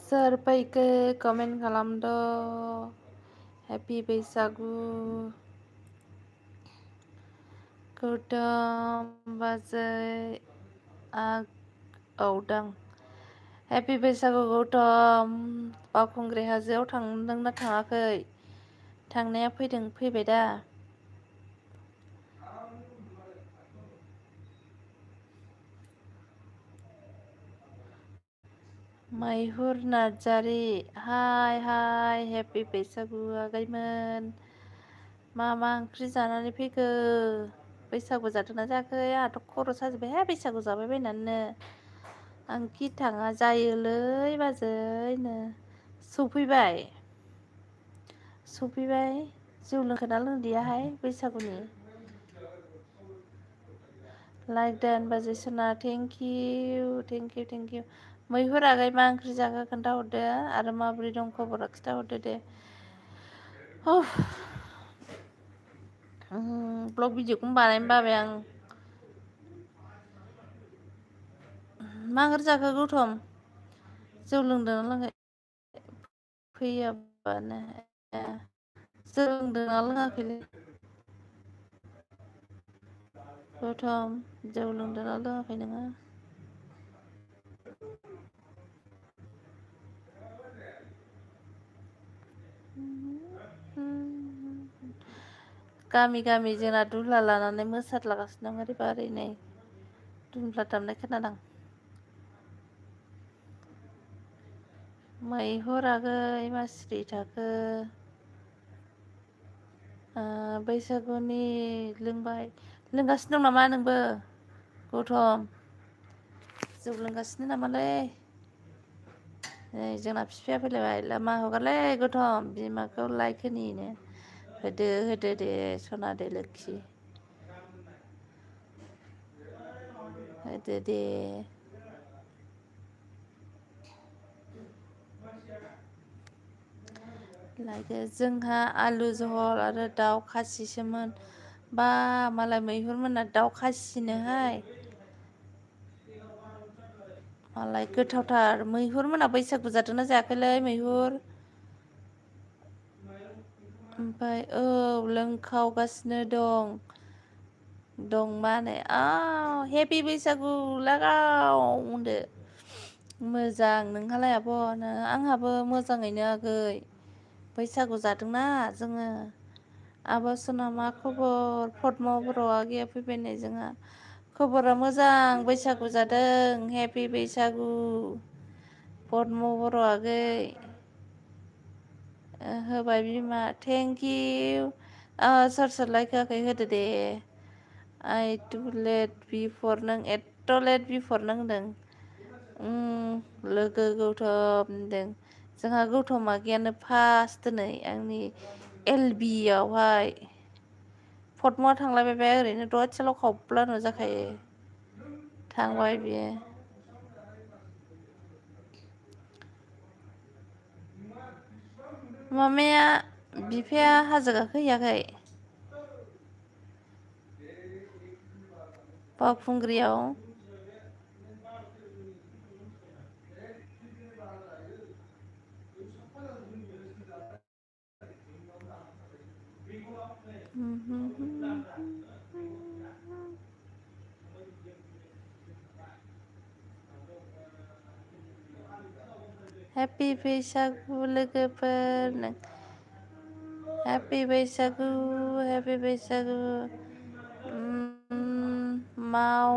सोर फैखो comment खालामद happy बैसागु गौतम बाजै औदां हेपि बैसागु गौतम बावखुंग्रि हाजोआव थांदोंना थाङाखै थांनाया फैबाय दा मैहुर नार्जारि हाय हेपि बैसागु आगैमोन मा ओंख्रि जानानै फैखो बैसागु जादोंना जायाखै आंहाथ' खर' साजोब्बायहाय बैसागु जाबाय बायनानैनो आं खि थाङा जायोलै बाजैनो सफैबाय जौ लोंखोना लोंदियाहाय बैसागुनि लाइक दान बाजै सना थेंक इउ मैहुर आगै मा ओंख्रि जाखो खोन्थाहरदो आरो माबोरै दं खबरा खिथाहरदो दे ब्लग भिडिअखौनो बानायनो बाबाय आं मा ओंख्रि जाखो गौतम जौ लोंदोंना लोङाखै फैयाबानो जौ लोंदोंना लोङाखैलै गौतम जौ लोंदोंना लोङाखै नोङो गामि जोंना दुला लानानै मोसाद्लागासिनो दं ओरैबा ओरै नै दुमब्ला दामनाय खोनादों मैहुर आगै मा सिरि थाखो बैसागुनि लोंगासिनो दं नामा नोंबो गौतम जौ लोंगासिनो नामालै नै जोंना बिफाया फैलायबाय लामा हगारलै गौतम बिमाखौ लाइक होनिनो होदो दे सना दे लोखि होदो दे लायदो जोंहा आलु जहल आरो दाउ खासिसोमोन बा मालाय मैहुर मोनना दाउ खासिनोहाय मालाय गोथावथार मैहुर मोना बैसागु जादोंना जायाखैलै मैहुर ओमफ्राय लोंखावगासिनो दं माने हेपि बैसागु लागाव होनदो मोजां नोंहालाय आब' आंहाबो मोजाङैनो आगै बैसागु जादोंना जोङो आब' सना मा खबर पद्म बर' आगैया फैबाय जोंहा खबरा मोजां बैसागु जादों हेपि बैसागु पद्म बर' आगै होबाय बिमा थेंक इउ सोर लाइक होआखै होदो दे आइ टु लेट बिफर नों एथ' लेट बिफर नों होनदों लोगो गौतम होनदों जोंहा गौतम आगैयानो फार्स्ट दिनै आंनि LB आवहाय पद्मआ थांलायबाय ओरैनो दसेल' खावब्ला नुजाखायो थांबाय बियो मामाया बिफाया हाजो गाखोहैयाखै बावखुंग्रियाव हेपि बैसागु लोगोफोर हेपि बैसागु माव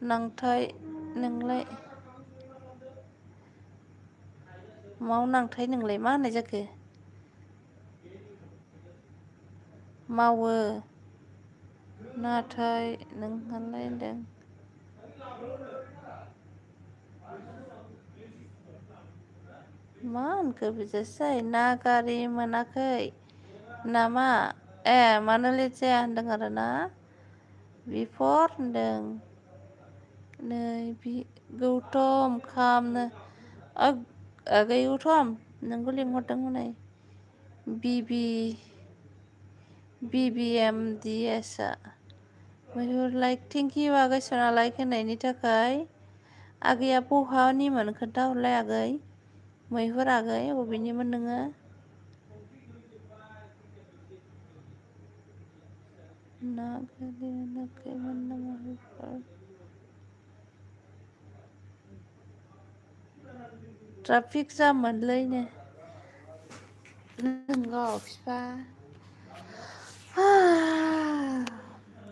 नांथाय नोंलाय माव नांथाय नोंलाय मा होननाय जाखो मावो नाथाय नोंहालाय होनदों मा होनखो बुजियासै ना गारि मोनाखै नामा मानो लेट जाया होनदों आरोना बिफर होनदों नै गौतम खामनो आगै गौतम नोंखौ लिंहरदों हनै BBMDS मैहुर लाइक थेंक इउ आगै सना लाइक होनायनि थाखाय आगैया बहानिमोन खोन्थाहरलाय आगै मैहुर आगै बबेनिमोन नोङो? ना मोनाखैमोन नामा बेफोर? ट्राफिक जामोनलैनो नंगौ फिफा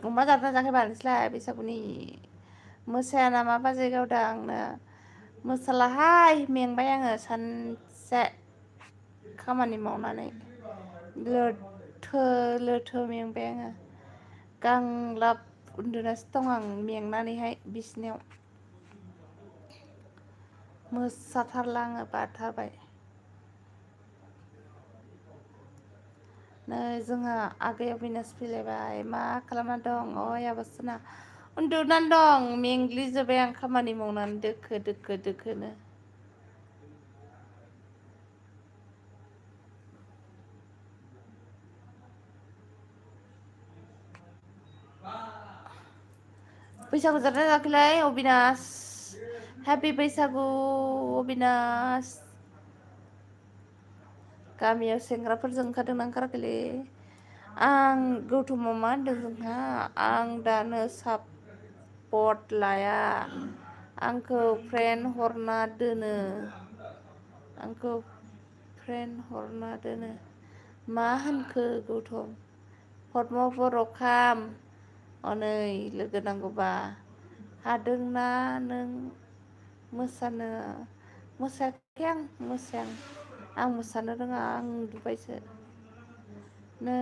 अमा जादोंना जायाखै बाल नोंस्लाय बैसागुनि? मोसाया नामा बाजै गावदां आंनो मोसालाहाय मेंबाय आङो सानसे खामानि मावनानै लोथो लोथो मेंबाय आङो गांलाब उन्दुनासो दं आं मेंनानैहाय बिसिनायाव मोसाथारला आङो बाथारबाय। नै जोंहा आगै अबिनास फैलायबाय मा खालामना दं अय आब'सना उन्दुनानै दं मेंग्लिजोब्बाय आं खामानि मावनानै दोखो दोखो दोखोनो। बैसागु जादोंना जायाखैलै अबिनास हेपि बैसागु अबिनास गामियाव सेंग्राफोरजों ओंखारदोंना ओंखाराखैलै? आं गौथुमाव मा होनदों जोंहा आं दानो सापर्ट लाया आंखौ फ्रेन्ड हरना दोनो आंखौ फ्रेन्ड हरना दोनो मा होनखो गौथम? पद्म बर' खाम हनै लोगो नांगौबा हादोंना नों मोसानो मोसायाखै आं मोसाया आं मोसानो रोङा आं उन्दुबायसो नै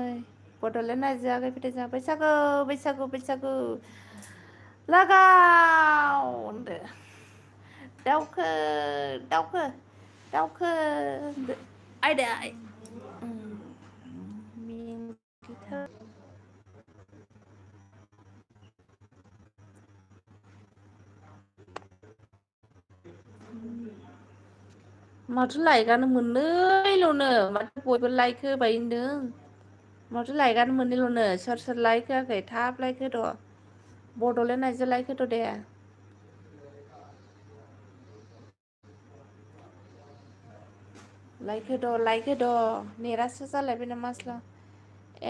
बड'लेण्ड रायजोआ खैफोदै जोंहा बैसागु बैसागु बैसागु लागाव होनदो दावखो दावखो दावखो होनदो आयदै मेंग्लिथार माथो लायगानो मोननैल'नो माथो बयबो लाइक होबाय होनदों माथो लायगानो मोननैल'नो सोर सोर लायक होआखै थाब लायक होद' बड'लेण्ड रायजो लायक होद' दे लायक होद' नेटआसो जालायबाय नामा आसोला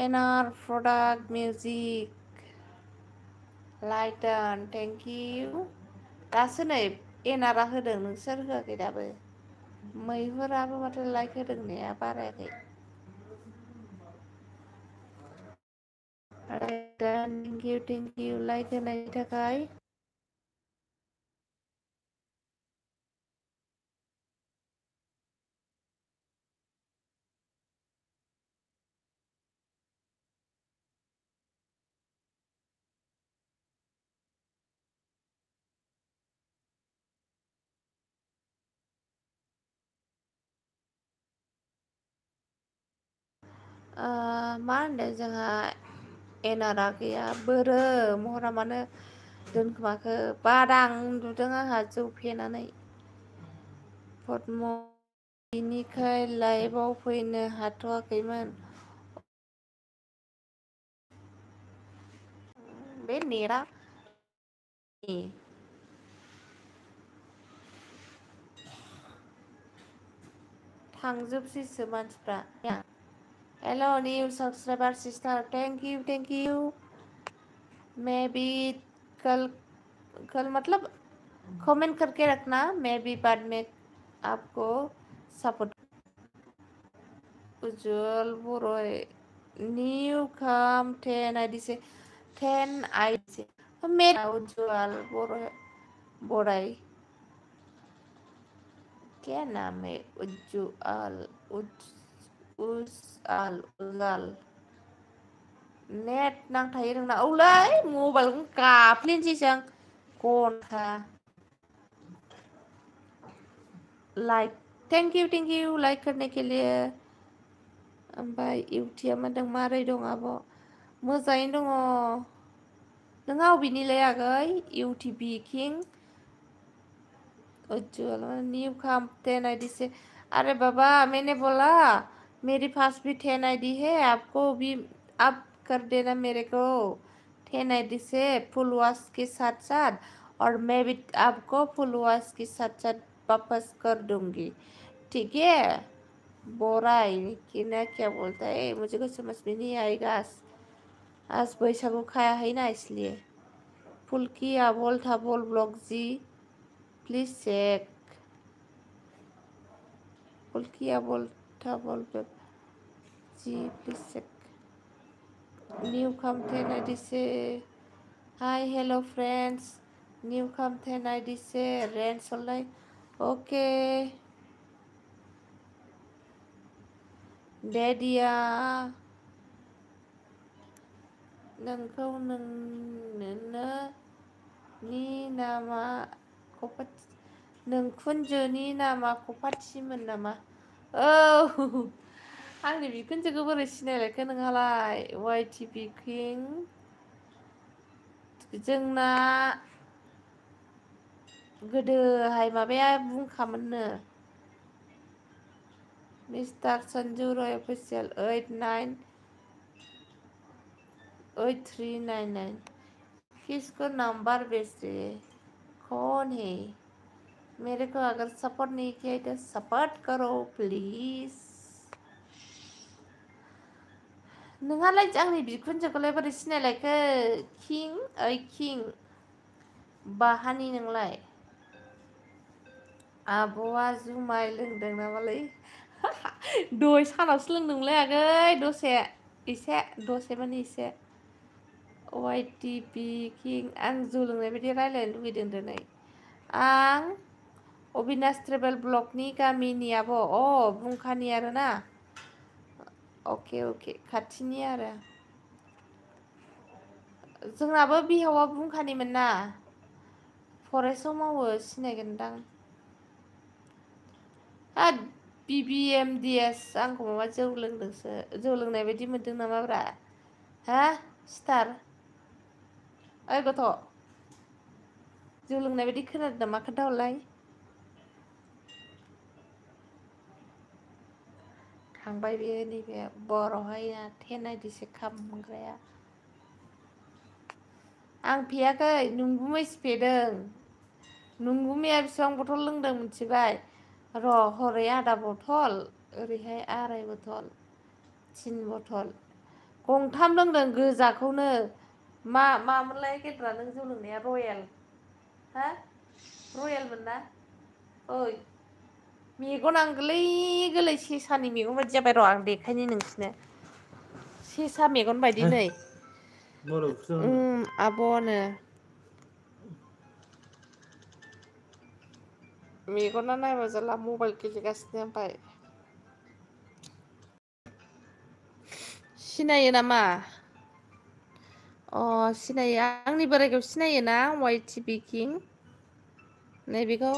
एनआर प्रडाक्ट मिउजिक लाइटन थेंक इउ दासो नै एनारा होदों नोंसोर होआखै दाबो मैहुराबो माथो लायक होदों ने बारायाखै थेंक इउ लाइक होनायनि थाखाय मा होनदों जोंहा एनारा गैया बोरो महरा मानो दोनखोमाखो बादां उन्दुदों आंहा जौ फेनानै पद्म बिनिखाय लाइभआव फैनो हाथ'वाखैमोन बे नेटआ थांजोबसैसो मानसिफ्रा हेल' निउ सब्सक्राइबार सिस्टार थेंक यू मैं भी कल मतलब कमेंट करके रखना मैं भी बाद में आपको सपोर्ट उज्जवल बर'य न्यू कम 10 आईडी से 10 आईडी से मेरा उज्जवल बड़ाई क्या नाम है उज्जवल उज्जवल नेट नांथायो नोंना औलै मबाइलखौ गाफ्लेनोसैसो आं घन्टा लाइक थेंक यू लाइक करने के लिए ओमफ्राय इउटिया मादों मारै दं आब' मोजाङैनो दङ नोंहा अबेनिलै आगै इउटिबि किं उज्जवल न्यू कम 10 आईडी से अरे बाबा मैंने बोला मेरी पास भी 10 आईडी है आपको भी आप कर देना मेरे को 10 आईडी से फुल वॉश के साथ साथ और मैं भी आपको फुल वॉश के साथ साथ वापस कर दूंगी ठीक है बोराई कि क्या बोलता है मुझे कुछ समझ में नहीं आएगा आज बैसागु खाया है ना इसलिए फुल्किया बोलता बोल ब्लॉग जी प्लीज चेक फुल्किया बोलता बोल जी please check new content ID से hi hello friends new content ID से रेंट सोलाय ओके डेडिया नोंखौ नोंनो नि नामा नोंखुनजोनि नामा कपाथिमोन नामा औ आंनि बिखुनजोखौ बोरै सिनायलायखो नोंहालाय वाइटिपि किं जोंना गोदोहाय माबाया बुंखामोननो मिस्टार सन्जु रय अफिसियेल 898399 किसको नंबर बेचे कौन है मेरे को अगर सपोर्ट नहीं किया तो सपोर्ट करो प्लीज नोंहालाय आंनि बिखुनजोखौलाय बोरै सिनायलायखो किं ओइ किं बाहानि नोंलाय आब'आ जुमाय लोंदों नामालै दहाय सानावसो लोंदोंमोनलै आगै दसे माने एसे वाइटिपि किं आं जौ लोंनाय बायदि रायज्लायनो लुगैदों दिनै आं अबिनाश ट्रेभेल ब्लगनि गामिनि आब' बुंखानि आरोना अके खाथिनि आरो जोंनाबो बिहावा बुंखानिमोन ना फरेस्टआव मावो सिनायगोनदां BBMDS आंखौ माबा जौ लोंदोंसो जौ लोंनाय बायदि मोनदों नामाब्रा हा स्टार ओइ गथ' जौ लोंनाय बायदि खोनादों नामा खोन्थाहरलाय थांबाय बेयो नैबे बर'हाय 1090 खामग्राया आं फेयाखै नोंगुमैसो फेदों नोंगुमैया बेसेबां बथल लोंदों मिथिबाय र' हरै आधा बथल ओरैहाय आराय बथल 3 बथल गंथाम लोंदों गोजाखौनो मामोनलाय गेद्रा नों जौ लोंनाया रयेल हा रयेलमोन ना ओइ मेगन आं गोलै सेसानि मेगन बायदि जाबाय र' आं देखायनि नोंसिनो सेसा मेगन बायदि नै आब'नो मेगना नायबा जाला मबाइल गेलेगासिनो ओमफ्राय सिनायो नामा सिनायो आंनि बोराइखौ सिनायो ना वाइटिपि किं नैबेखौ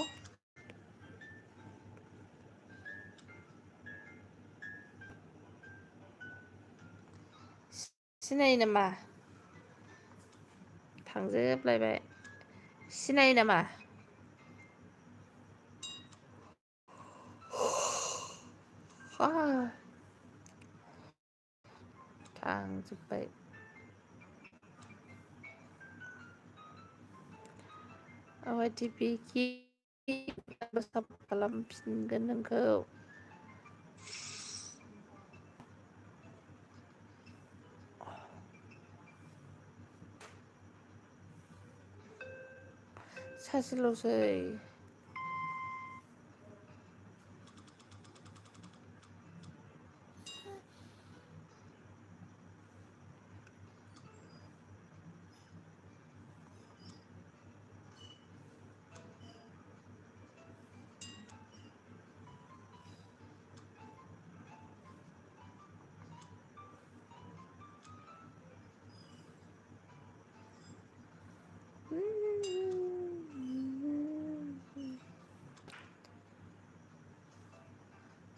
सिनायो नामा थांजोबलायबाय सिनायो नामा थांजोबबाय वाइटिपि किं सापर्ट खालामफिनगोन नोंखौ सासेल'सै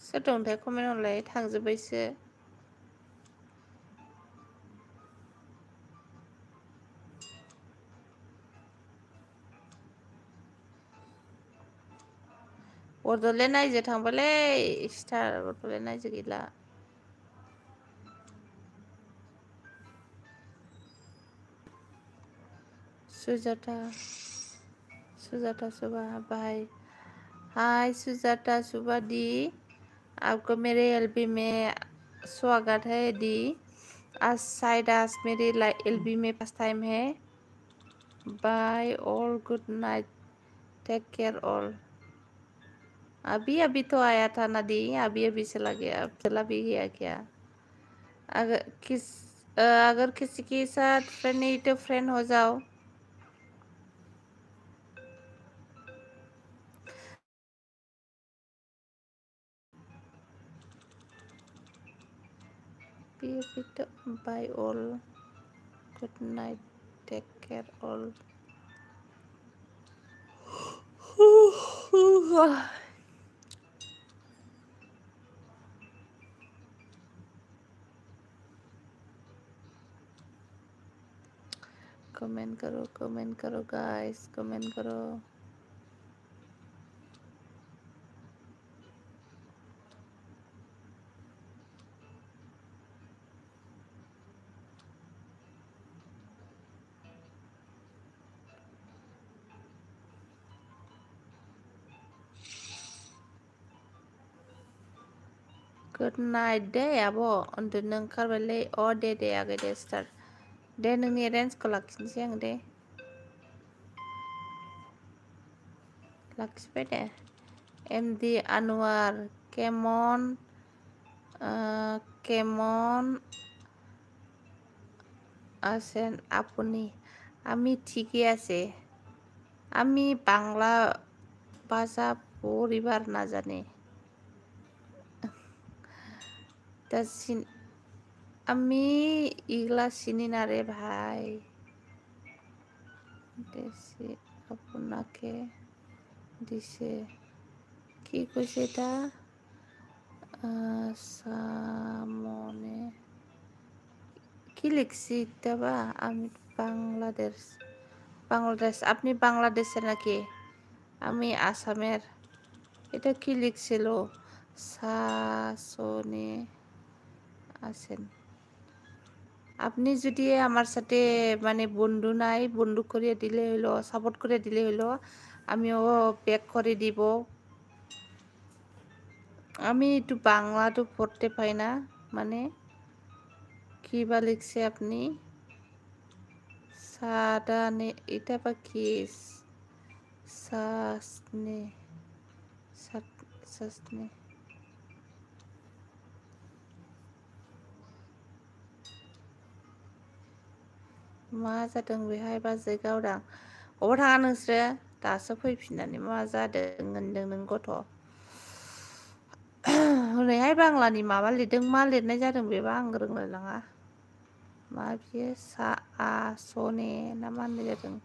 सोर दंथाय कमेन्ट हरलाय थांजोब्बायसो बड'लेण्ड आइजो थांबायलै स्टार बड'लेण्ड आइजो गैला सुजाता सुबा बाय हाय सुजाता सुबादी, आपको मेरे एलबी में स्वागत है दी। आज शायद आज मेरे एलबी में फर्स्ट टाइम है। Bye all, good night, take care all. अभी अभी तो आया था ना दी, अभी अभी चला गया, चला भी गया क्या? अगर किसी के साथ फ्रेंड नहीं तो फ्रेंड हो जाओ। अभी तो bye all, good night, take care all. Comment करो गाइस, कमेंट करो। गुड नाइट दे आब', उन्दुनो ओंखारबायलै। दे आगै दे स्टार्ट दे, नोंनि रेन्जखौ लाखिनोसै आं दे। लाखिबाय दे। एमडि আনোয়ার, কেমন আছেন আপনি? আমি ঠিকই আছি। আমি বাংলা ভাষা পরিবার না জানি। আমি ইগলা চিনি না রে ভাই। দেশে আপনাকে দিছে, কি কইছে এটা? সামনে কি লিখছি এটা বা? আমি বাংলাদেশ। আপনি বাংলাদেশের নাকি? আমি আসামের। এটা কি লিখছিল? শাসনে আছেন আপনি। যদি আমার সাথে মানে বন্ধু নাই, বন্ধু করে দিলে হইলো, সাপোর্ট করে দিলে হইলো, আমিও ব্যাক করে দিব। আমি একটু বাংলা তো পড়তে পাই না, মানে কি বা লিখছে আপনি? সাদানে এটা বা কি? সাসনে मा जादों बेहाय बाजै गावदां? अबाव थाङा नोंसोरो? दासो फैफिननानै मा जादों होनदों नों गथ'? हरैहाय बांलानि माबा लिरदों, मा लिरनाय जादों बेबा आं रोंलायलाङा। मा बियो सने ना मा होननाय जादों?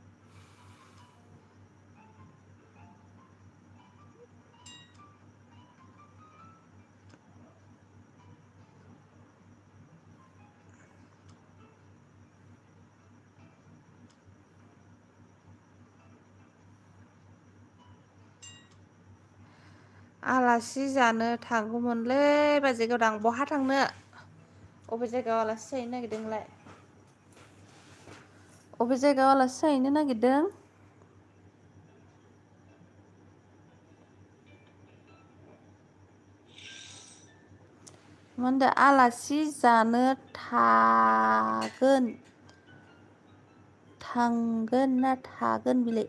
आलासि जानो थांगौमोनलै बाजै गावदां। बहा थांनो? अबे जायगायाव आलासि जाहैनो नागिरदोंलाय? अबे जायगायाव आलासि जाहैनो नागिरदों? मा होनदों? आलासि जानो थांगोन ना थागोन बिलाय?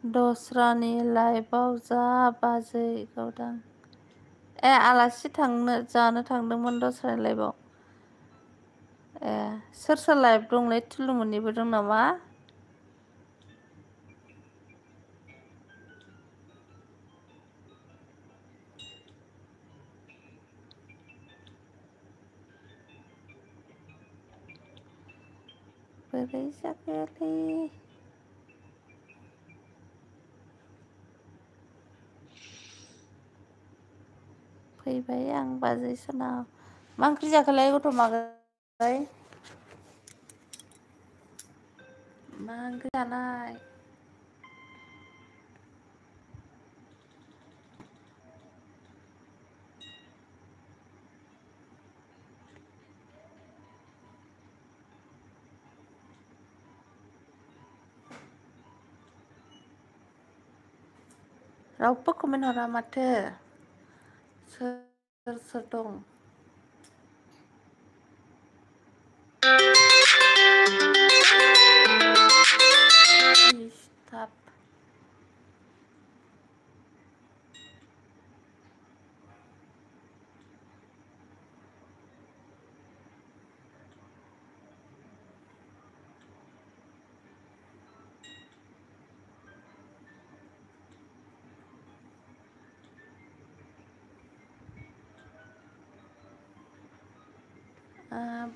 दस्रानि लाइफआव जा बाजै गावदां। आलासि जानो थांदोंमोन दस्रानि लाइफआव। सोर लाइफ दंलै? थुलुमोननिबो दं नामा? बोरै जाखोलै? फैबाय आं बाजै सानाव। मा ओंख्रि जाखोलाय गथ' मागै? मा ओंख्रि जानाय? रावबो कमेन्ट हरा माथो सोर सोर दं स्टाफ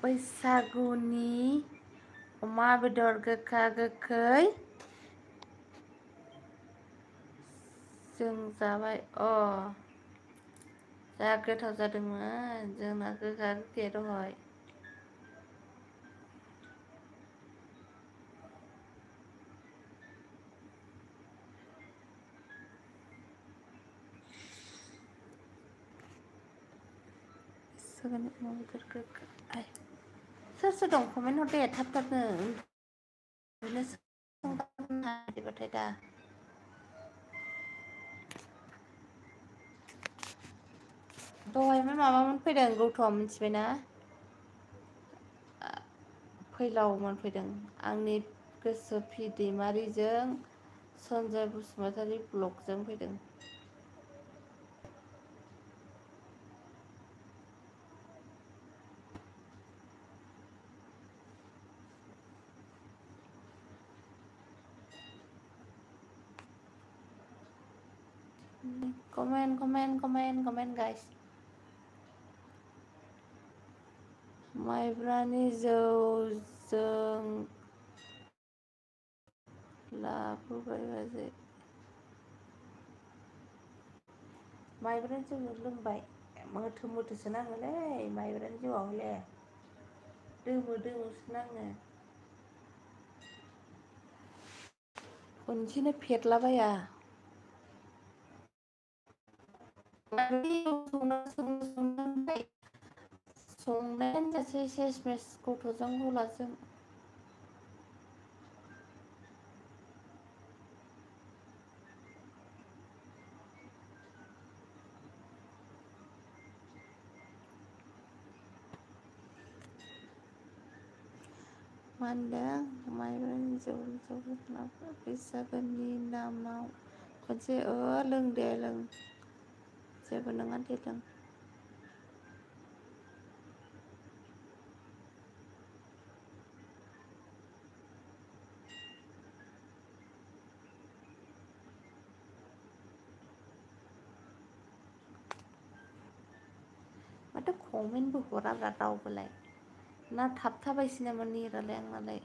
बैसागुनि अमा बेदर गोखा गोखै जों जाबाय जा गोथाव जादोंमोन जोंना गोखा गोखै दहाय अमा बेदर गोखा सोर सोर दं कमेन्ट हरदे थाब थाबनो बिदिबाथाय दा दहायहाय माबामोन फैदों गौथ'आ मिथिबायना फैलाव फैदों आंनि गोसो फि दैमारिजों सनजय बसुमतारी ब्लगजों फैदों कमेन्ट गाइस माइब्रानि जौजों लाबोबाय बाजै माइब्रानि जौ लोंबाय मोथो मोथोसो नाङोलै माइब्रानि जौआ हले दोमो दोमोसो नाङो खनसेनो फेदलाबाया संनायानो जासै सेस मेस गथ'जों हौलाजों मा होनदों माइब्रानि जौ बैसागोनि नामाव खनसे लों दे लों जेबो नङा दे लों माथो कमेन्टबो हराब्रा रावबोलाय ना थाबथाबायसै नामा नेटालाय आंनालाय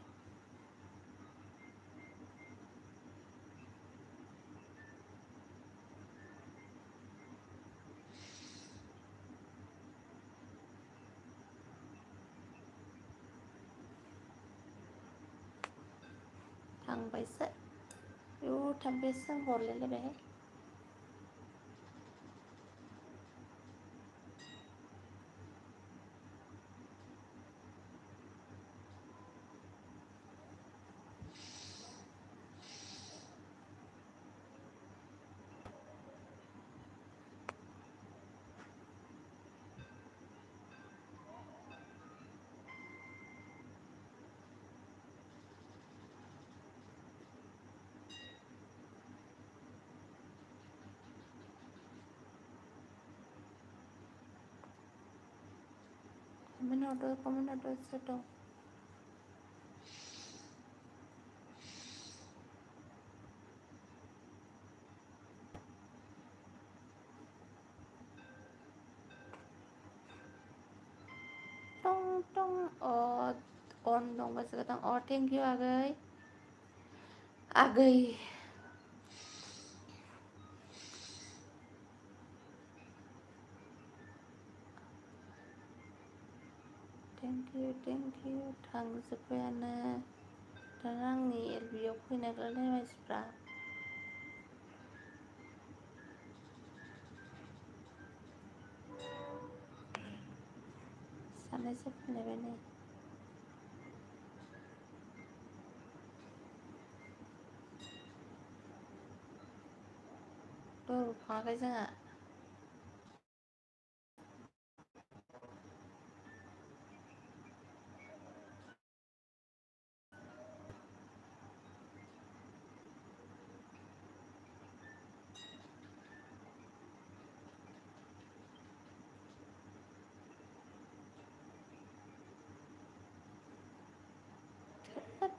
थांबायसो थांबायसो हरलायलायबाय कमेन्ट हरदो सोर दं टं अन दंबासो दं थेंक इउ आगै थेंक इउ थांजोब्बायानो दाना आंनि एलबिआव फैनो नागिरनाय मानसिफ्रा सानैसो फैलायबाय नै थाङाखै जोंहा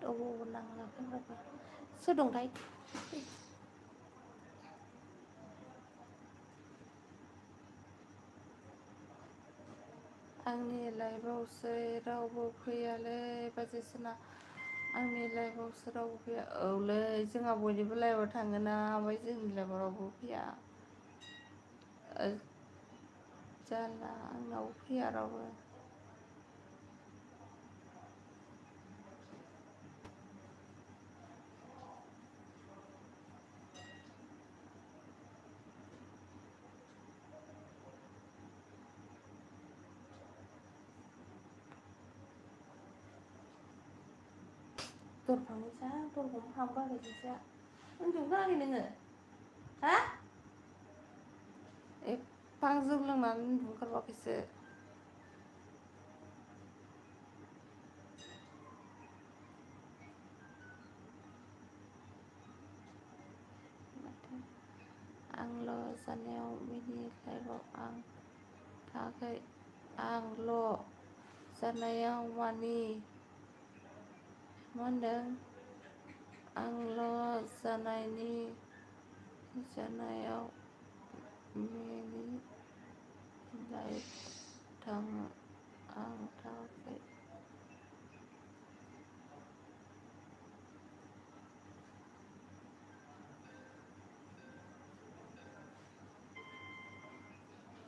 अबाव नांलाखै सोर दंथाय आंनि लाइफआवसो रावबो फैयालै बाजैसोना आंनि लाइफआवसो रावबो फैया औलै जोंहा बयनिबो लाइफआव थाङोना ओमफ्राय जोंनि लाइफआव रावबो फैया जाला आंनाव फैया रावबो दरफांनिसा दरखौ हाबबायसोसा उन्दुनो नाङाखै नोङो हा एफा जौ लोंनानै उन्दुनो ओंखारबावाखैसो आंल' जानायाव मिनि लाइफआव आं थाङाखै आंल' जानायाव मानि मा होनदों आंल' जानायाव मिनि लाइफ थाङो आं थाङाखै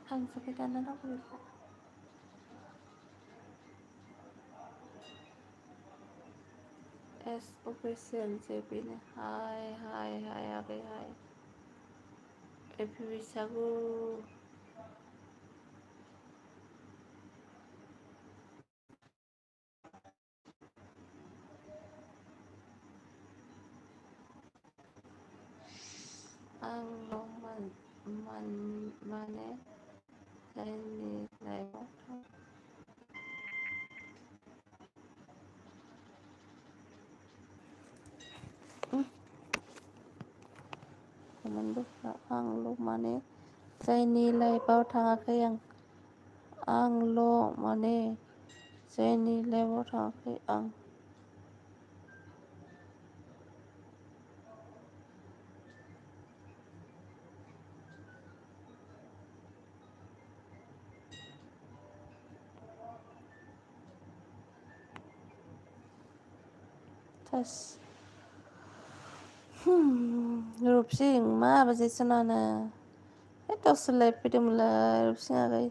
थांजोब्बाय दाना रावबो गैला एस अफिसियेल जेबिनो हाय आगै हाय एपि बैसागु आंल' माने जायनि लाइफआव आंल' माने जायनि लाइफआव थाङाखै आंल' माने जायनि लाइफआव थाङाखै आं रुपसिं मा बाजैसोनानो गावसोर लाइफ फैदोंमोनलाय रुपसिं आगै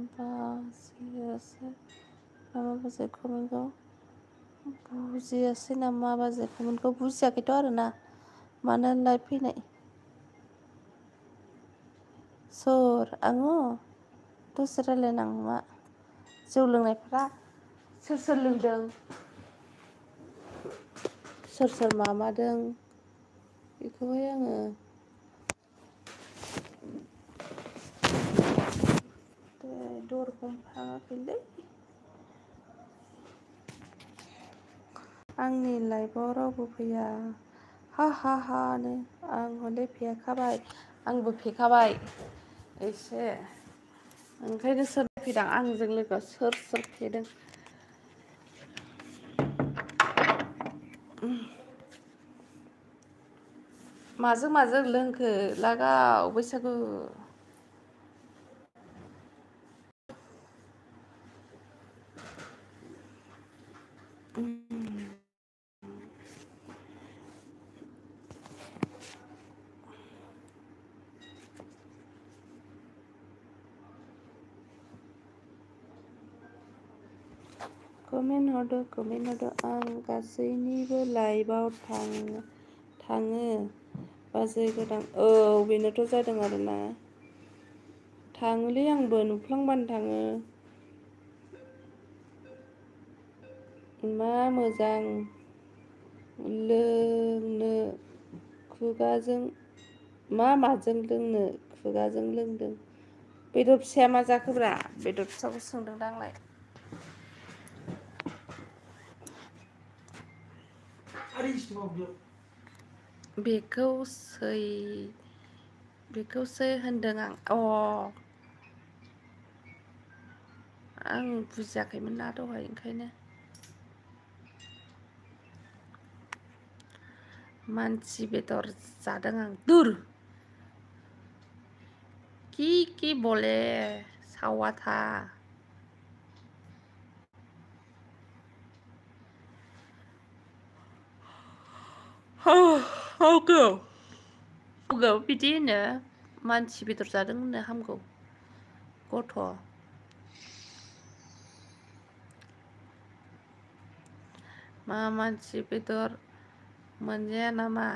बाजियासै नामा बाजै कमेन्टखौ बुजियासै नामा बाजै कमेन्टखौ बुजियाखैथ' आरोना मानो लाइभ फैनाय सोर आङो दसे रायलायनां मा जौ लोंनायफ्रा सोर लोंदों सोर मामादों बेखौहाय आङो दरखौ फाङाखैलै आंनि लाइफआव रावबो फैया हानो आं हले फेखाबाय आंबो फेखाबाय एसे ओंखायनो सोर फैदों आंजों लोगोआव सोर फेदों माजों लोंखो लागाव बैसागु कमेन्ट हरदो आं गासैनिबो लाइभआव थाङो बाजै गोदान औ बेनोथ' जादों आरोना थाङोलै आंबो नुफ्लांबानो थाङो मा मोजां लोंनो खुगाजों मा माजों लोंनो खुगाजों लोंदों बेदर फिसाया मा जाखोब्रा बेदर फिसाखौ सोंदों दांलाय बेखौ सै होनदों आं आं बुजियाखैमोन ना दहाय ओंखायनो मानसि बेदर जादों आं दुर কি বলে सावा था हामगौ बिदि होनो मानसि बेदर जादों होनो हामगौ गथ' मा मानसि बेदर मोनजाया नामा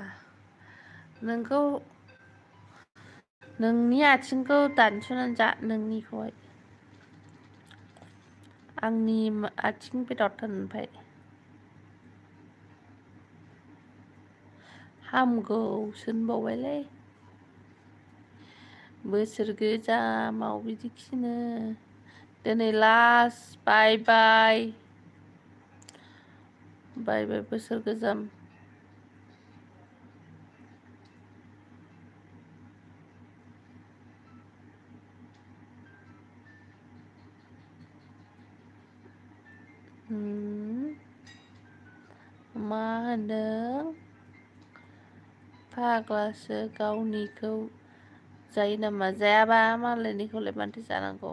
नोंनि आथिंखौ दानस'नानै जा नोंनिखौहाय आंनि आथिं बेदर होनबाय हामगौसो होनबावबायलै बोसोर गोजामाव बिदि खिनो दिनै लास्ट बाय बाय बोसोर गोजाम मा होनदों फाग्लासो गावनिखौ जायो नामा जायाबा मालायनिखौलाय मानथो जानांगौ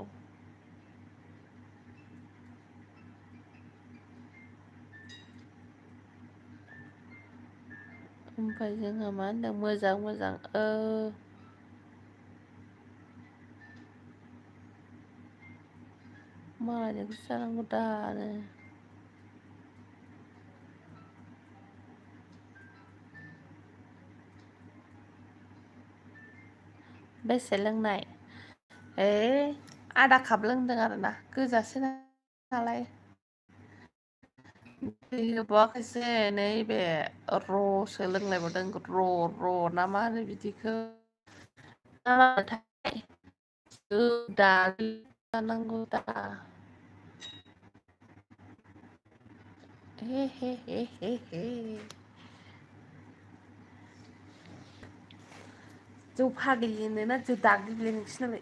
ओमफ्राय जोंहा मा होनदों मोजां मालायनिखौसो जानांगौ दानो बेसे लोंनाय आधा काप लोंदों आरोना गोजासो नालाय दै होबावाखैसो नैबे र'सो लोंलायबावदों र' ना मा होनो बिदिखौ जानांगौ दा हे जौ फाग्लिनो ना जौ दाग्लिनो नोंसिनालाय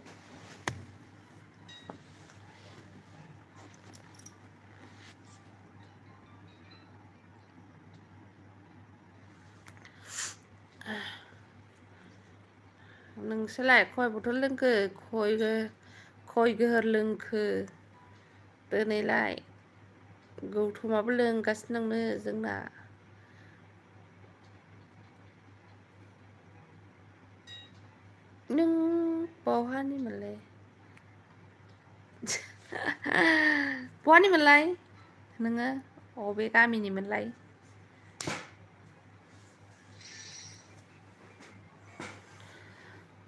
नोंसोरलाय खय बथल लोंखो खय गोहर लोंखो दिनैलाय गौथमाबो लोंगासिनो दंनो जोंना नों बहानिमोनलाय बहानिमोनलाय नोङो अबे गामिनिमोनलाय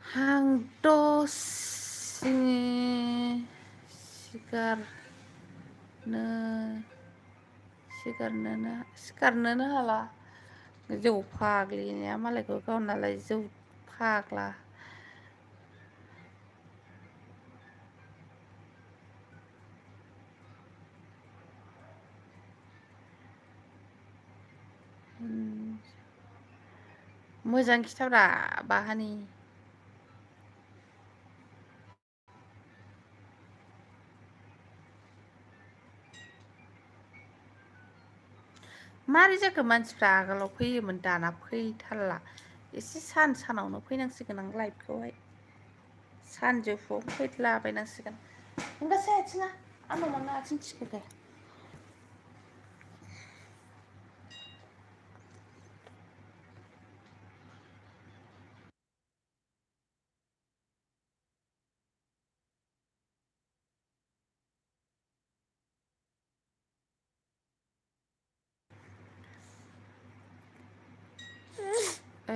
आंथ' सिखारनोनो हाला जौ फाग्लिनाया मालायखौ गावनालाय जौ फाग्ला मोजां खिथाब्रा बाहानि मारै जाखो मानसिफ्रा आगोलाव फैयोमोन दाना फैथारला एसे सानावनो फैनांसिगोन आं लाइभखौहाय सानजौफुआव फैलाबायनांसिगोन नोंगासै आथिङा आंनाव मानो आथिं थिखोखो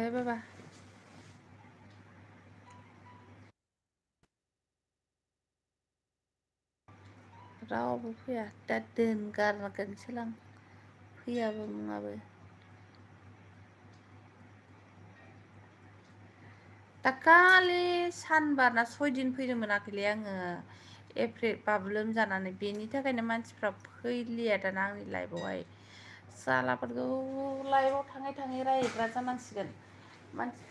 बाबा रावबो फैया दा दोनगारगोनसोलां फैयाबो मुङाबो दाखालि सानबाना 6 दिन फैनो मोनाखैलै आङो एप्रिल बाबु लोमजानानै बेनि थाखायनो मानसिफ्रा फैलिया दाना आंनि लाइफआवहाय सालाफोरखौ लाइफआव थाङै थाङै रायग्रा जानांसिगोन मानसि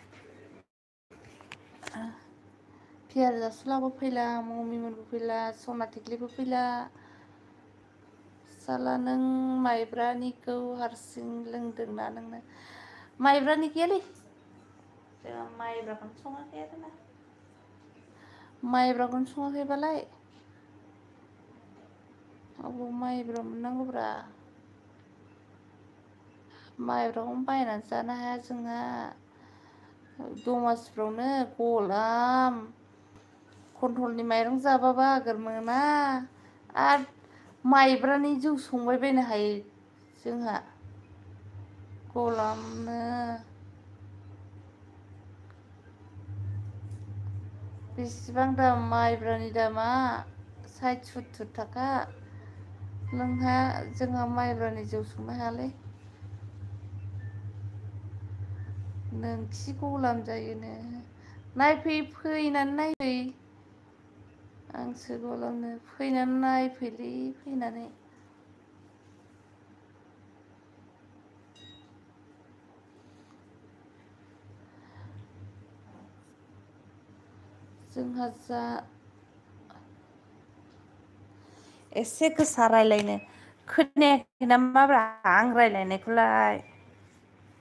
पियार जासुलाबो फैला ममिमोनबो फैला सना थिख्लिबो फैला साला नों माइब्रानिखौ हारसिं लोंदोंना नोंनो माइब्रानि गैयालै जोंहा माइब्राखौनो सङाखै आरोना माइब्राखौनो सङाखैबालाय अबाव माइब्रा मोननांगौब्रा माइब्राखौनो बायनानै जानो हाया जोंहा दमासिफ्रावनो गलाम कन्ट्रलनि माइरं जाबाबो आगोर मोना आरो माइब्रानि जौ संबाय बायनो हायो जोंहा गलामनो बेसेबां दाम माइब्रानि दामा 60-70 थाखा जोंहा माइब्रानि जौ संनो हायालै नोंखि गलाम जायोनो नायफै फैनानै नायफै आंसो गलामनो फैनानै नायफैलै फैनानै जोंहा जा एसे गोसा रायलायनो खोनायाखै नामाब्रा आं रायलायनायखौलाय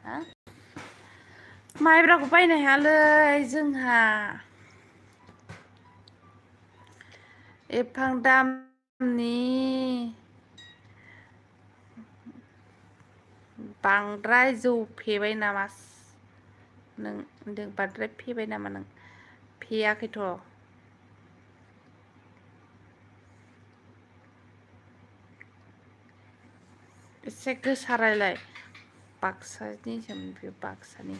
हा माइब्राखौ बायनो हायालै जोंहा एफां दामनि बांद्राय जौ फेबाय नामा नों बांद्राय फेबाय नामा नों फेयाखैथ' एसे गोसा रायलाय बाक्सानिसो बे बाक्सानि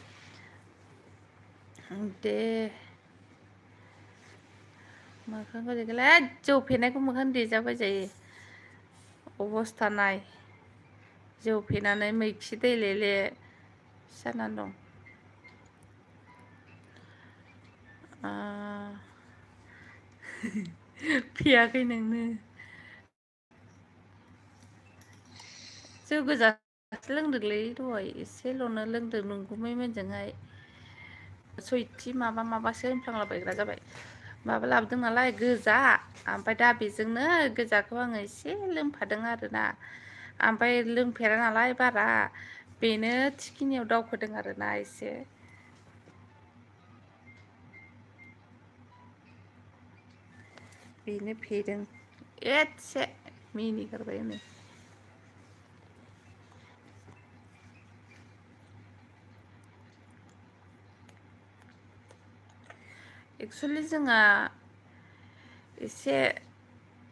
दे मोखांखौ देखायलाय जौ फेनायखौ मोखां देजाबाय जायो अबस्था नाय जौ फेनानै मैखि दैलेले जानानै दं फेयाखै नोंनो जौ गोजासो लोंदोंलै दहाय एसेल'नो लोंदों नंगुमैमोनजोंहाय सयथि माबासो होनफ्लांलाबायग्रा जाबाय माबा लाबोदों नालाय गोजा ओमफ्राय दा बेजोंनो गोजाखौ आङो एसे लोंफादों आरोना ओमफ्राय लोंफेरा नालाय बारा बेनो थिखिनियाव दावखोदों आरोना एसे बेनो फेदों एसे मिनिगारबाय नै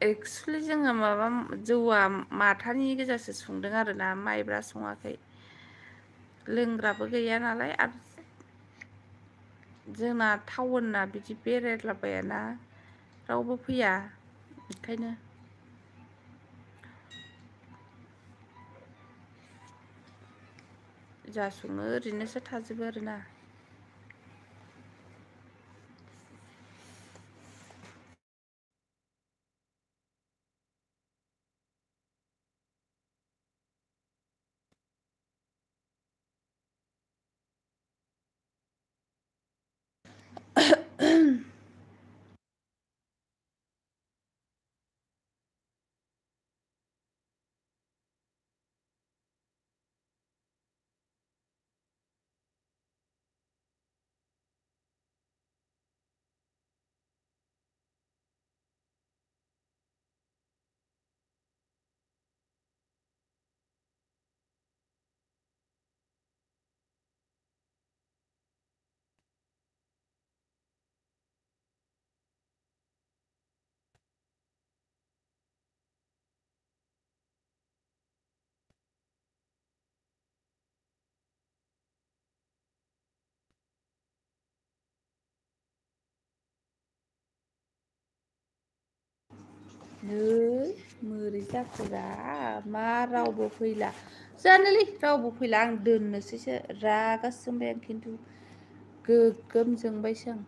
एक्सुवेलि जोङो माबा जौआ माथानि गोजासो संदों आरोना माइब्रा सङाखै लोंग्राबो गैया नालाय आरो जोंना टाउनना बिदि बेरायलाबायाना रावबो फैया ओंखायनो जा सङो ओरैनोसो थाजोबो आरोना नै मोरै जाखोरा मा रावबो फैला जानोलै रावबो फैला आं दोननोसैसो रागासो जोंबाय आं खिन्थु गोगोम जोंबायसो आं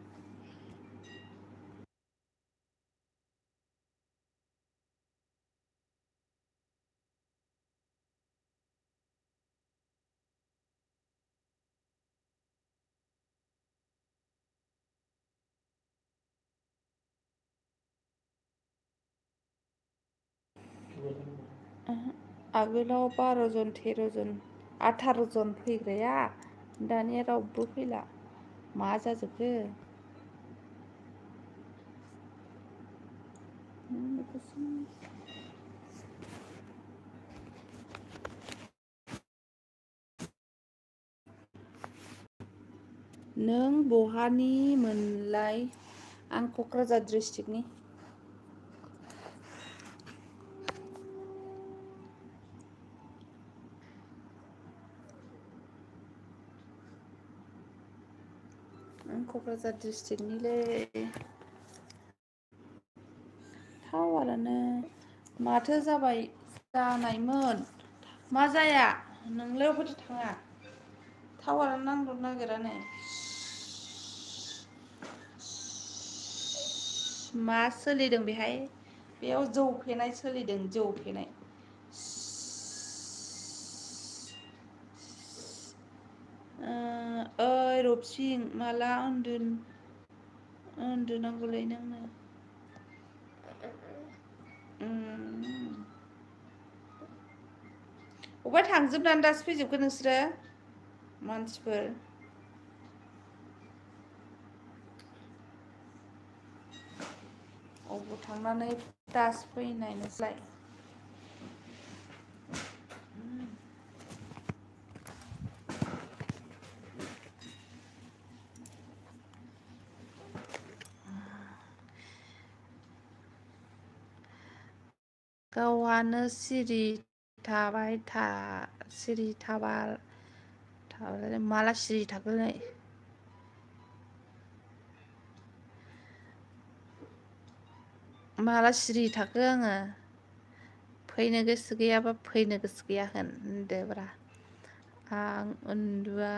आगोलाव 12 जन 13 जन 18 जन फैग्राया दानिया रावबो फैला मा जाजोबखो नों बहानि मोनलाय आं क'क्राझार डिस्ट्रिक्टनि आं क'क्राझार डिस्ट्रिक्टनिलै टावारानो माथो जाबाय जानायमोन मा जाया नोंलाय अबावथो थाङा टावारानो नांनो नागिरा नै मा सोलिदों बेहाय बेयाव जौ फेनाय सोलिदों जौ फेनाय ओइ रबसिं माला उन्दुनांगौलै नोंनो अबेबा थांजोबनानै दासो फैजोबखो नोंसोरो मानसिफोर अबाव थांनानै दासो फैनाय नोंसोरलाय गावहानो सिरि थाबाय सिरि थाबालाय माला सिरि थागोनलाय माला सिरि थाखो आङो फैनो गोसो गैयाबा फैनो गोसो गैया होनदोब्रा आं उन्दुआ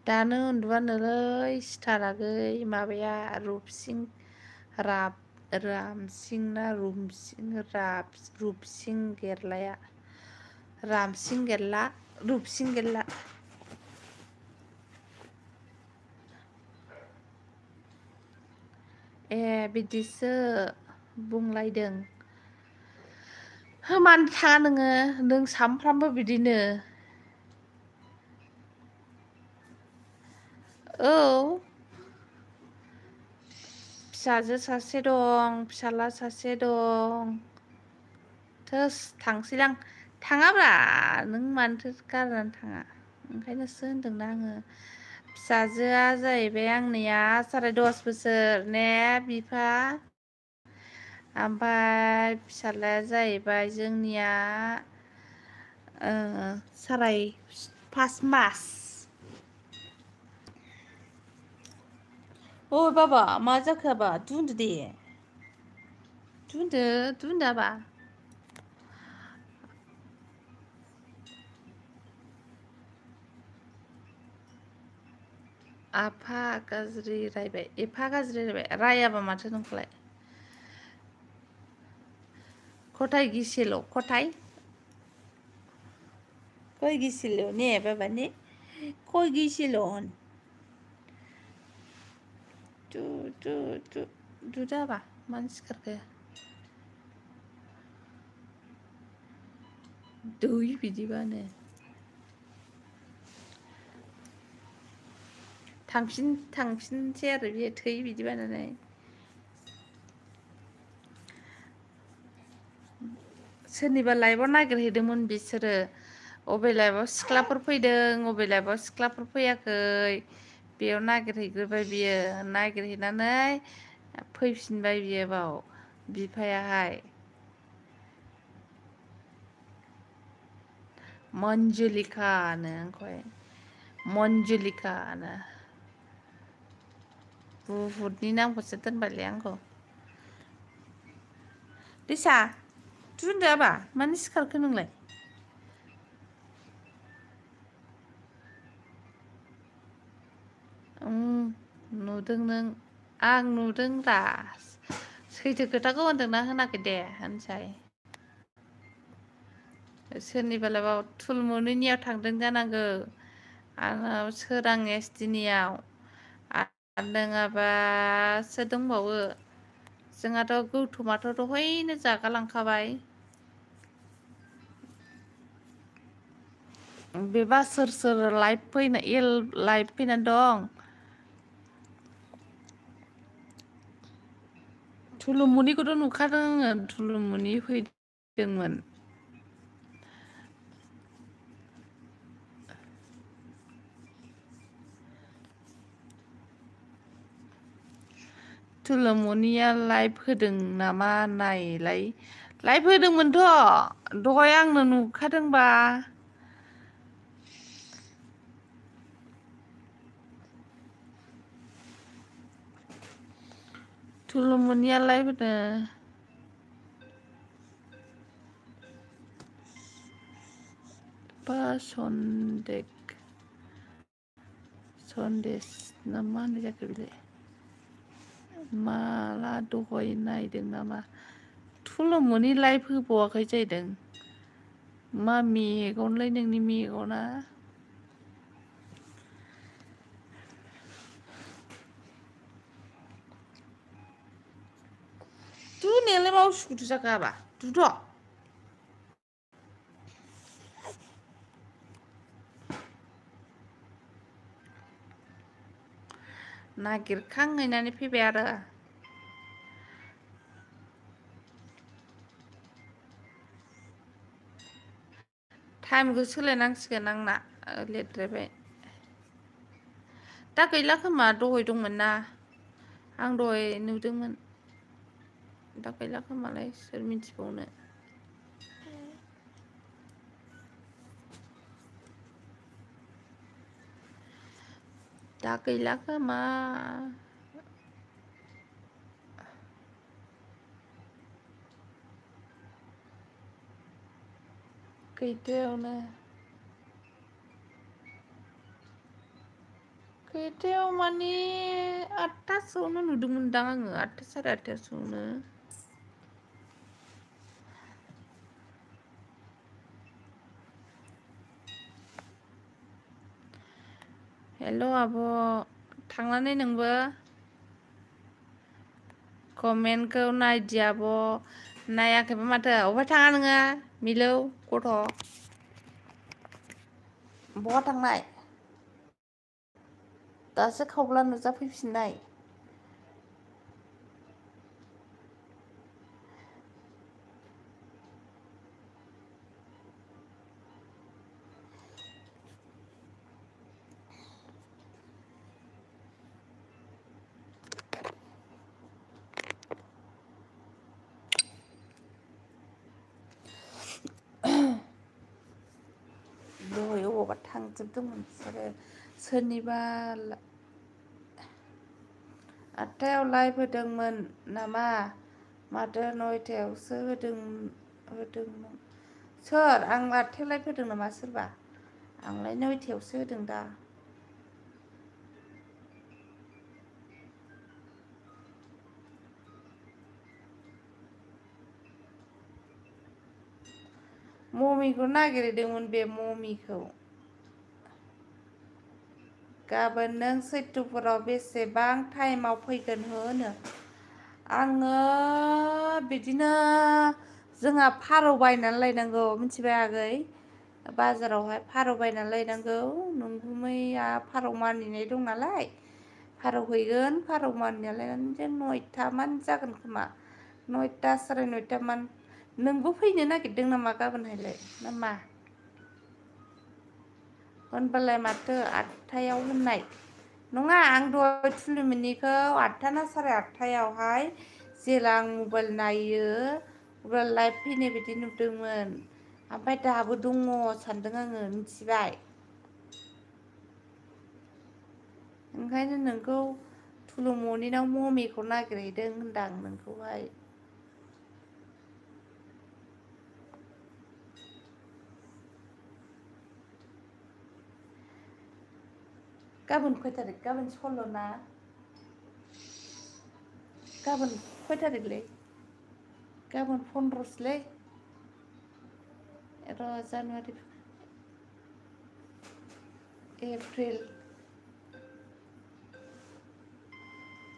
दानो उन्दुआनोलै सिखाराखै माबाया रुपसिं रामसिं ना रुपसिं गेरलाया रामसिं गेरला रुपसिं गेरला ए बिदिसो बुंलायदों मानो थाङा नोङो नों सामफ्रामबो बिदिनो औ फिसाजो सासे दं फिसाला सासे दं थोस थांसैलां थाङाब्रा नों मानोथो गारनानै थाङा ओंखायनोसो होनदोंना आङो फिसाजोआ जाहैबाय आंनिया 10.5 बोसोर ने बिफा ओमफ्राय फिसालाया जाहैबाय जोंनिया 5.5 मास ओइ बाबा मा जाखो आबा दुन्दो दे दुन्दो आबा आफा गाज्रि रायबाय एफा गाज्रि रायबाय रायाबा माथो नोंखौलाय खथाय गिसेल' खथाय कय गिसेल' ने बाबा ने कय गिसेल' दुदो आबा मानो सिखारखो दै बिदिबानो थांफिनसै आरो बे थै बिदि बानायनाय सोरनिबा लाइफआव नागिरहैदोंमोन बिसोरो अबे लाइफआव सिख्लाफोर फैदों अबे लाइफआव सिख्लाफोर फैयाखै बेयाव नागिरहैग्रोबाय बियो नागिरहैनानै फैफिनबाय बियो बाव बिफायाहाय मन्जुलिकानो आंखौहाय मन्जुलिकानो बुहुदनि नामखौसो दोनबायलै आंखौ रिसा दुन्दो आबा मानो सिखारखो नोंलाय नुदों नों आं नुदों रा सैथो खोथाखौ होनदोंना होनाखै दे होनसाय सोरनिबालाय बाव थुलमुनिनियाव थांदों जानांगौ आंनाव सोरां एसटिनियाव आरो नङाबा सोर दंबावो जोंहाथ' गौथुमाथ' दहायनो जागालांखाबाय बेबा सोर सोर लाइभ फैनानै दं थुलुमुनिखौथ' नुखादों आङो थुलुमुनि फैदोंमोन थुलुमुनिया लाइभ होदों नामा नायलाय लाइभ होदोंमोनथ' दहाय आंनो नुखादोंबा थुलुमुनिया लाइभ होदों बा सन्देश ना मा होननाय जाखो बेलाय माला दहाय नायदों नामा थुलुमुनि लाइभ होबावाखै जाहैदों मा मेगनलाय नोंनि मेगना दुनायालाय मा उसुखुथु जाखो आबा दुद' नागिरखांहैनानै फैबाय आरो टाइमखौ सोलायनांसिगोन आंना लेटद्रायबाय दा गैला खोमा दहाय दंमोन ना आं दहाय नुदोंमोन दा गैला खोमालाय सोर मिथिबावनो दा गैला खोमा खैथायाव माने 8थासोआवनो नुदोंमोनदां आङो 8था साराय 8थासोआवनो हेल' आब' थांनानै नोंबो कमेन्टखौ नायदि आब' नायाखैबा माथो अबहाय थाङा नोङो मिलौ गथ' बहा थांनाय दासो खावब्ला नुजाफैफिननाय दहाय अबावबा थांजोबदोंमोन बिसोरो सोरनिबा 8थायाव लाइभ होदोंमोन नामा माथो 9थायावसो होदोंमोन सोर आं 8थायाव लाइभ होदों नामा सोरबा आंलाय 9थायावसो होदों दा ममिखौ नागिरदोंमोन बे ममिखौ गाबोन नों सैथुफोराव बेसेबां टाइमाव फैगोन होनो आङो बिदिनो जोंहा फारौ बायनानै लायनांगौ मिथिबाय आगै बाजारावहाय फारौ बायनानै लायनांगौ नोंगुमैया फारौ मानिनाय दं नालाय फारौ हैगोन फारौ मानिना लायनानै जों 9थामानो जागोन खोमा 9था साराय 9थामान नोंबो फैनो नागिरदों नामा गाबोनहायलाय ना मा होनबालाय माथो 8थायाव होननाय नङा आं दहाय थुलुमनिखौ 8था ना साराय 8थायावहाय जेला आं मबाइल नायो अब्ला लाइभ फैनाय बायदि नुदोंमोन ओमफ्राय दाबो दङ सानदों आङो मिथिबाय ओंखायनो नोंखौ थुलुमनिनाव ममिखौ नागिरहैदों होनदां नोंखौहाय गाबोन खय तारिख गाबोन 16 ना गाबोन खय तारिखलै गाबोन 15 सोलै र' जानुवारि एप्रिल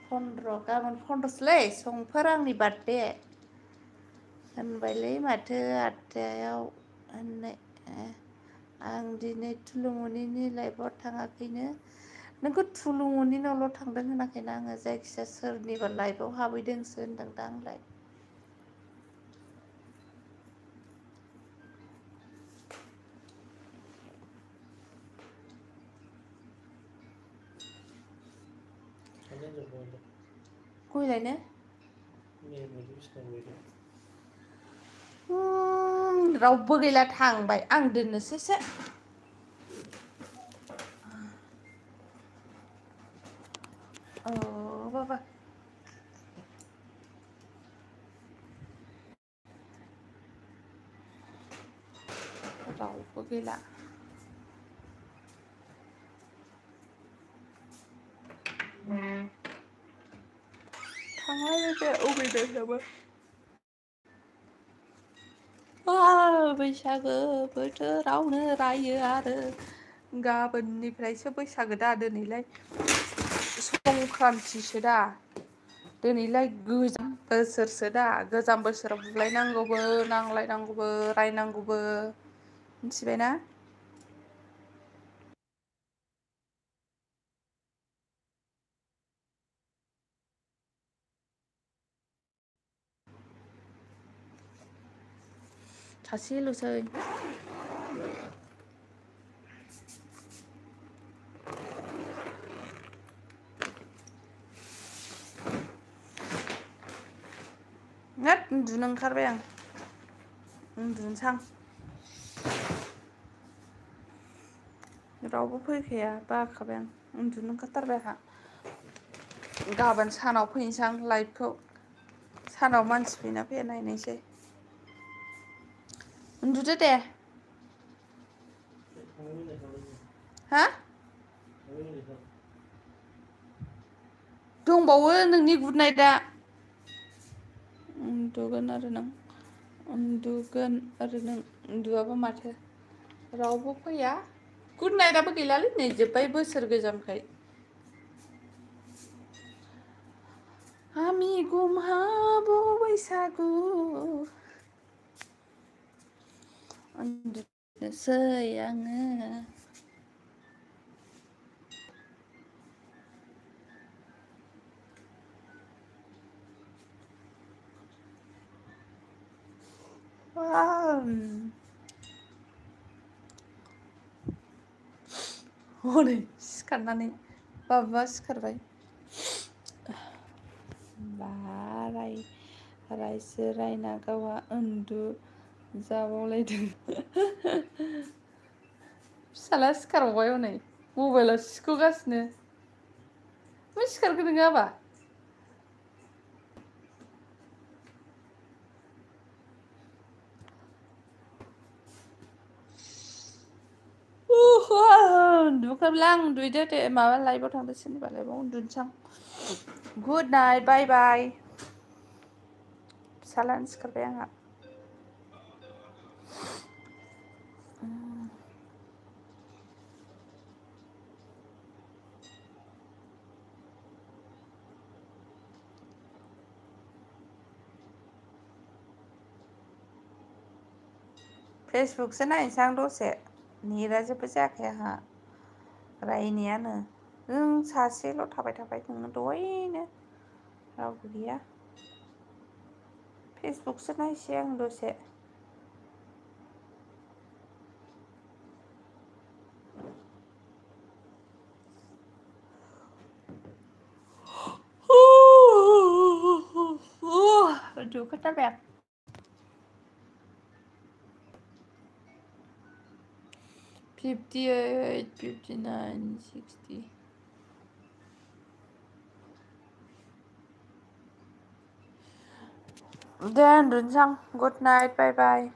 15 गाबोन 15 सोलै समफोर आंनि बार्थडे होनबायलै माथो आत्यायाव होननाय आं दिनै थुलुमनिनि लाइफआव थाङाखैनो नोंखौ थुलुमनिनावल' थांदों होनाखैना आङो जायखिजाया सोरनिबा लाइफआव हाबैदोंसो होनदों दा आंलाय गयलायनो रावबो गैला थांबाय आं दोननोसैसो औ बाबा रावबो गैला थांलाय बे अबेनिफ्रायबो बैसागो बोथोरावनो रायो आरो गाबोननिफ्रायसो बैसागो दा दिनैलाय संक्रान्तिसो दा दिनैलाय गोजाम बोसोरसो दा गोजाम बोसोराव बुलायनांगौबो नांलायनांगौबो रायनांगौबो मिथिबायना सासेल'सै हाब उन्दुनो ओंखारबाय आं उन्दुनोसां रावबो फैखाया बाखाबाय आं उन्दुनो ओंखारथारबाय आंहा गाबोन सानाव फैनोसां लाइभखौ सानाव मानसि फैना फैया नायनोसै उन्दुदो दे हा दंबावो नोंनि गुड नाइटआ उन्दुगोन आरो नों उन्दुगोन आरो नों उन्दुआबा माथो रावबो फैया गुड नाइटआबो गैलालै नै जोब्बाय बोसोर गोजामखाय आमिगु महाबो बैसागु उन्दुनोसै आङो हनै सिखारनानै बाबा सिखारबाय रायसो रायना गावहा उन्दुजाबावलायदों फिसाला सिखारबावबाय हनै मबाइलाव सिख'गासिनो मा सिखारखो नोङो आबा उन्दुखाब्ला आं उन्दुदो दे माबा लाइभआव थांदो सोरनिबा लाइभआव उन्दुनोसां गुड नाइट बाय बाय फिसालानो सिखारबाय आंहा फेसबुकसो नायनोसां दसे नेटआ जेबो जायाखै आंहा रायनायानो नों सासेल' थाबाय नोङो दहायनो रावबो गैया फेसबुकसो नायसै आं दसे उन्दुखाथारबाय आं 58, 59, 60 दे उन्दुनोसै आं गुड नाइट बाय बाय